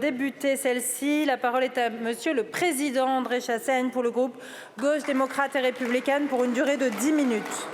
Débuter celle-ci, la parole est à Monsieur le Président André Chassaigne pour le groupe Gauche démocrate et républicaine pour une durée de 10 minutes.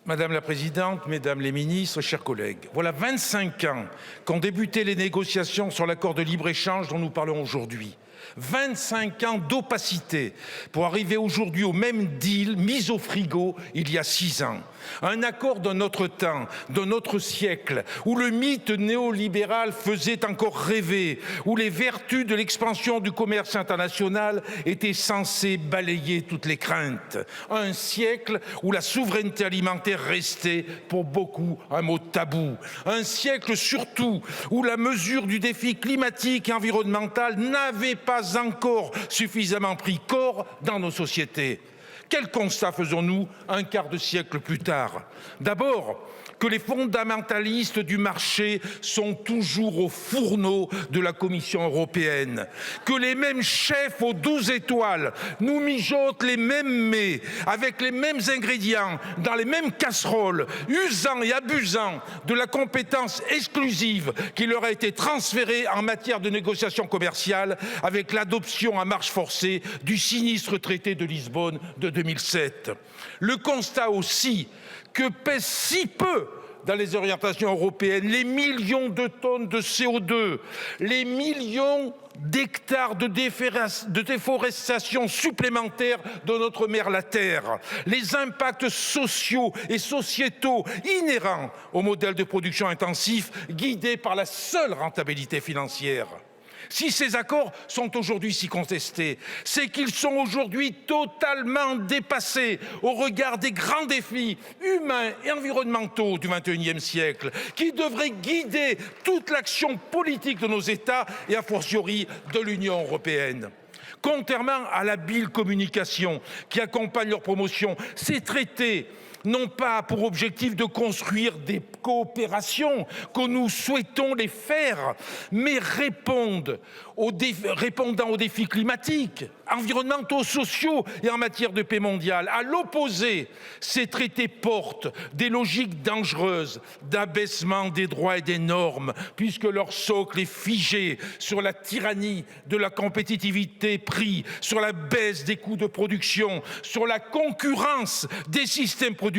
Madame la Présidente, Mesdames les ministres, chers collègues, voilà 25 ans qu'ont débuté les négociations sur l'accord de libre-échange dont nous parlons aujourd'hui. 25 ans d'opacité pour arriver aujourd'hui au même deal mis au frigo il y a 6 ans. Un accord d'un autre temps, d'un autre siècle, où le mythe néolibéral faisait encore rêver, où les vertus de l'expansion du commerce international étaient censées balayer toutes les craintes. Un siècle où la souveraineté alimentaire restait pour beaucoup un mot tabou. Un siècle surtout où la mesure du défi climatique et environnemental n'avait pas encore suffisamment pris corps dans nos sociétés. Quel constat faisons-nous un quart de siècle plus tard? D'abord, que les fondamentalistes du marché sont toujours au fourneau de la Commission européenne, que les mêmes chefs aux 12 étoiles nous mijotent les mêmes mets, avec les mêmes ingrédients, dans les mêmes casseroles, usant et abusant de la compétence exclusive qui leur a été transférée en matière de négociation commerciale avec l'adoption à marche forcée du sinistre traité de Lisbonne de 2007. Le constat aussi que pèsent si peu dans les orientations européennes les millions de tonnes de CO2, les millions d'hectares de déforestation supplémentaires de notre mère la Terre, les impacts sociaux et sociétaux inhérents au modèle de production intensif guidé par la seule rentabilité financière. Si ces accords sont aujourd'hui si contestés, c'est qu'ils sont aujourd'hui totalement dépassés au regard des grands défis humains et environnementaux du XXIe siècle, qui devraient guider toute l'action politique de nos États et a fortiori de l'Union européenne. Contrairement à l'habile communication qui accompagne leur promotion, ces traités n'ont pas pour objectif de construire des coopérations que nous souhaitons les faire, mais répondant aux défis climatiques, environnementaux, sociaux et en matière de paix mondiale. À l'opposé, ces traités portent des logiques dangereuses d'abaissement des droits et des normes, puisque leur socle est figé sur la tyrannie de la compétitivité-prix, sur la baisse des coûts de production, sur la concurrence des systèmes productifs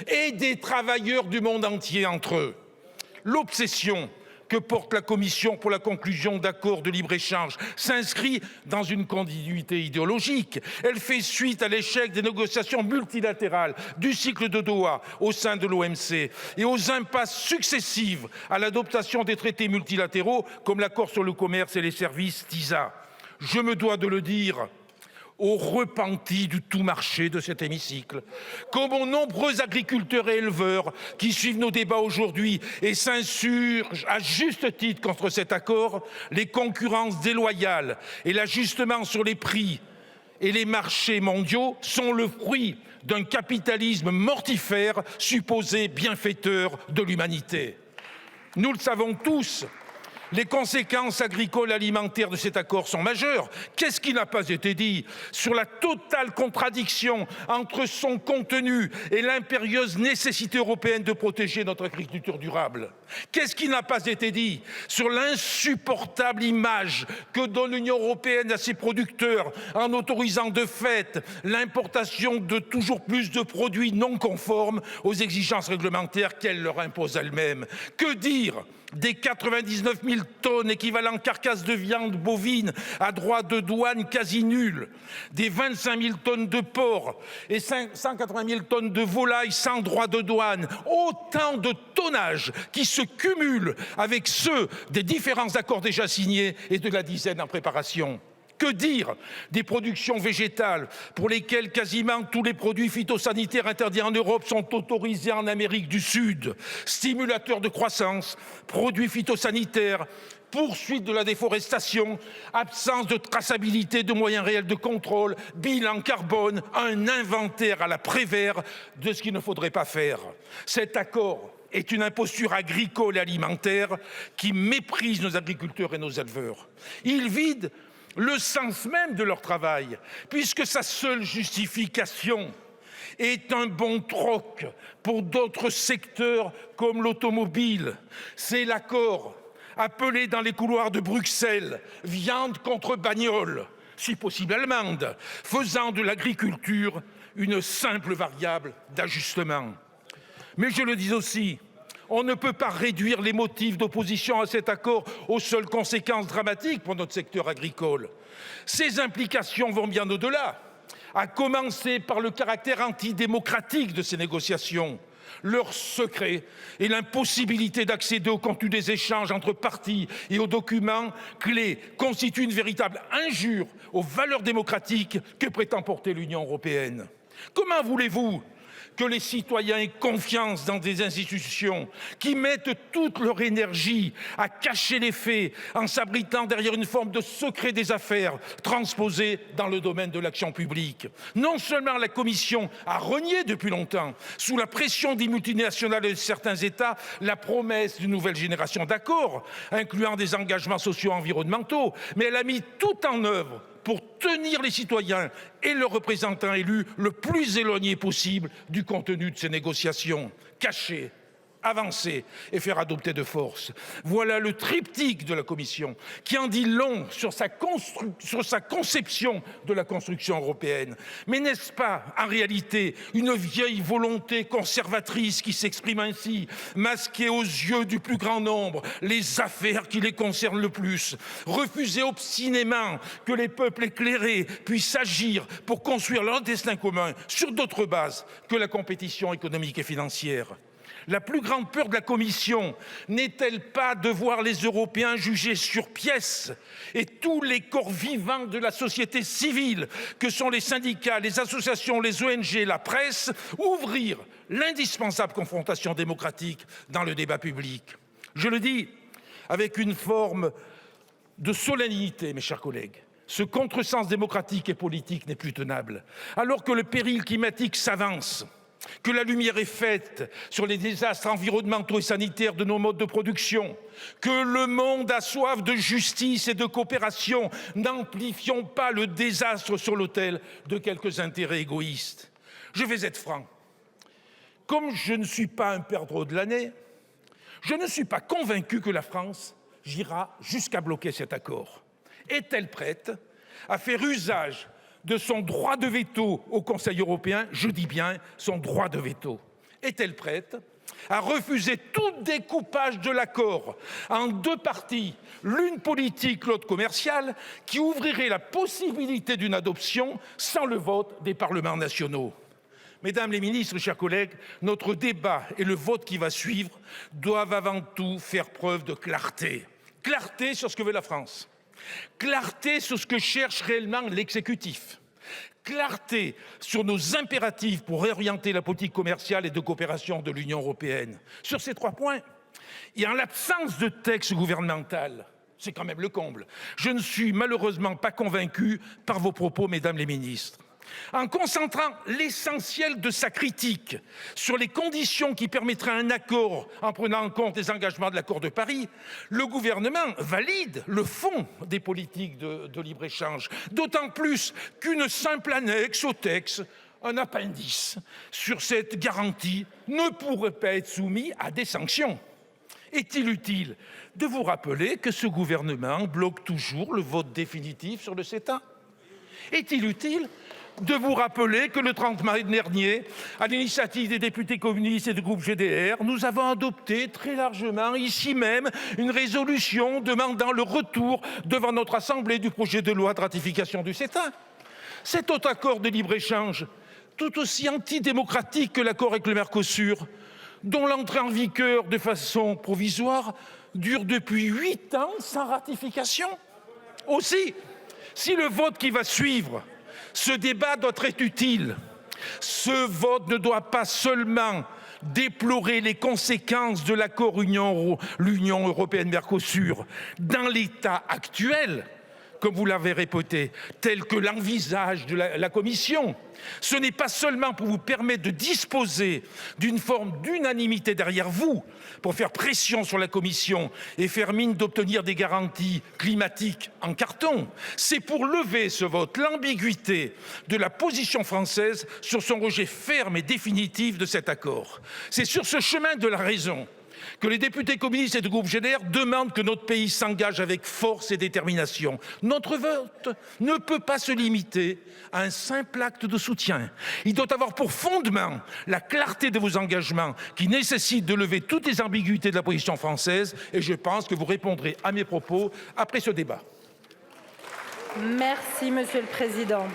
et des travailleurs du monde entier entre eux. L'obsession que porte la Commission pour la conclusion d'accords de libre-échange s'inscrit dans une continuité idéologique. Elle fait suite à l'échec des négociations multilatérales du cycle de Doha au sein de l'OMC et aux impasses successives à l'adoption des traités multilatéraux comme l'accord sur le commerce et les services TISA. Je me dois de le dire aux repentis du tout marché de cet hémicycle, comme aux nombreux agriculteurs et éleveurs qui suivent nos débats aujourd'hui et s'insurgent à juste titre contre cet accord, les concurrences déloyales et l'ajustement sur les prix et les marchés mondiaux sont le fruit d'un capitalisme mortifère supposé bienfaiteur de l'humanité. Nous le savons tous. Les conséquences agricoles et alimentaires de cet accord sont majeures. Qu'est-ce qui n'a pas été dit sur la totale contradiction entre son contenu et l'impérieuse nécessité européenne de protéger notre agriculture durable? Qu'est-ce qui n'a pas été dit sur l'insupportable image que donne l'Union européenne à ses producteurs en autorisant de fait l'importation de toujours plus de produits non conformes aux exigences réglementaires qu'elle leur impose elle-même? Que dire des 99 000 tonnes équivalent carcasses de viande bovine à droit de douane quasi nul, des 25 000 tonnes de porc et 180 000 tonnes de volailles sans droit de douane, autant de tonnages qui se cumulent avec ceux des différents accords déjà signés et de la dizaine en préparation. Que dire des productions végétales pour lesquelles quasiment tous les produits phytosanitaires interdits en Europe sont autorisés en Amérique du Sud? Stimulateurs de croissance, produits phytosanitaires, poursuite de la déforestation, absence de traçabilité de moyens réels de contrôle, bilan carbone, un inventaire à la Prévert de ce qu'il ne faudrait pas faire. Cet accord est une imposture agricole et alimentaire qui méprise nos agriculteurs et nos éleveurs. Il vide le sens même de leur travail, puisque sa seule justification est un bon troc pour d'autres secteurs comme l'automobile. C'est l'accord appelé dans les couloirs de Bruxelles « viande contre bagnole », si possible allemande, faisant de l'agriculture une simple variable d'ajustement. Mais je le dis aussi, on ne peut pas réduire les motifs d'opposition à cet accord aux seules conséquences dramatiques pour notre secteur agricole. Ses implications vont bien au-delà, à commencer par le caractère antidémocratique de ces négociations. Leur secret et l'impossibilité d'accéder au contenu des échanges entre parties et aux documents clés constituent une véritable injure aux valeurs démocratiques que prétend porter l'Union européenne. Comment voulez-vous que les citoyens aient confiance dans des institutions qui mettent toute leur énergie à cacher les faits en s'abritant derrière une forme de secret des affaires transposé dans le domaine de l'action publique? Non seulement la Commission a renié depuis longtemps, sous la pression des multinationales et de certains États, la promesse d'une nouvelle génération d'accords, incluant des engagements sociaux et environnementaux, mais elle a mis tout en œuvre pour tenir les citoyens et leurs représentants élus le plus éloignés possible du contenu de ces négociations. Cacher, avancer et faire adopter de force. Voilà le triptyque de la Commission qui en dit long sur sa conception de la construction européenne. Mais n'est-ce pas en réalité une vieille volonté conservatrice qui s'exprime ainsi, masquée aux yeux du plus grand nombre les affaires qui les concernent le plus, refuser obstinément que les peuples éclairés puissent agir pour construire leur destin commun sur d'autres bases que la compétition économique et financière? La plus grande peur de la Commission n'est-elle pas de voir les Européens jugés sur pièces et tous les corps vivants de la société civile, que sont les syndicats, les associations, les ONG, la presse, ouvrir l'indispensable confrontation démocratique dans le débat public? Je le dis avec une forme de solennité, mes chers collègues. Ce contresens démocratique et politique n'est plus tenable. Alors que le péril climatique s'avance, que la lumière est faite sur les désastres environnementaux et sanitaires de nos modes de production, que le monde a soif de justice et de coopération, n'amplifions pas le désastre sur l'autel de quelques intérêts égoïstes. Je vais être franc. Comme je ne suis pas un perdreau de l'année, je ne suis pas convaincu que la France ira jusqu'à bloquer cet accord. Est-elle prête à faire usage de son droit de veto au Conseil européen, je dis bien son droit de veto? Est-elle prête à refuser tout découpage de l'accord en deux parties, l'une politique, l'autre commerciale, qui ouvrirait la possibilité d'une adoption sans le vote des parlements nationaux? Mesdames les ministres, chers collègues, notre débat et le vote qui va suivre doivent avant tout faire preuve de clarté. Clarté sur ce que veut la France. Clarté sur ce que cherche réellement l'exécutif. Clarté sur nos impératifs pour réorienter la politique commerciale et de coopération de l'Union européenne. Sur ces 3 points, et en l'absence de texte gouvernemental, c'est quand même le comble, je ne suis malheureusement pas convaincu par vos propos, mesdames les ministres. En concentrant l'essentiel de sa critique sur les conditions qui permettraient un accord en prenant en compte les engagements de l'accord de Paris, le gouvernement valide le fond des politiques de libre-échange, d'autant plus qu'une simple annexe au texte, un appendice sur cette garantie, ne pourrait pas être soumis à des sanctions. Est-il utile de vous rappeler que ce gouvernement bloque toujours le vote définitif sur le CETA? Est-il utile de vous rappeler que le 30 mai dernier, à l'initiative des députés communistes et du groupe GDR, nous avons adopté très largement, ici même, une résolution demandant le retour devant notre Assemblée du projet de loi de ratification du CETA? Cet autre accord de libre-échange, tout aussi antidémocratique que l'accord avec le Mercosur, dont l'entrée en vigueur de façon provisoire dure depuis 8 ans sans ratification. Aussi, si le vote qui va suivre, ce débat doit être utile. Ce vote ne doit pas seulement déplorer les conséquences de l'accord l'Union européenne-Mercosur dans l'état actuel, comme vous l'avez répété, tel que l'envisage la Commission. Ce n'est pas seulement pour vous permettre de disposer d'une forme d'unanimité derrière vous, pour faire pression sur la Commission et faire mine d'obtenir des garanties climatiques en carton. C'est pour lever ce vote, l'ambiguïté de la position française sur son rejet ferme et définitif de cet accord. C'est sur ce chemin de la raison que les députés communistes et du groupe GDR demandent que notre pays s'engage avec force et détermination. Notre vote ne peut pas se limiter à un simple acte de soutien. Il doit avoir pour fondement la clarté de vos engagements qui nécessitent de lever toutes les ambiguïtés de la position française et je pense que vous répondrez à mes propos après ce débat. Merci, Monsieur le Président.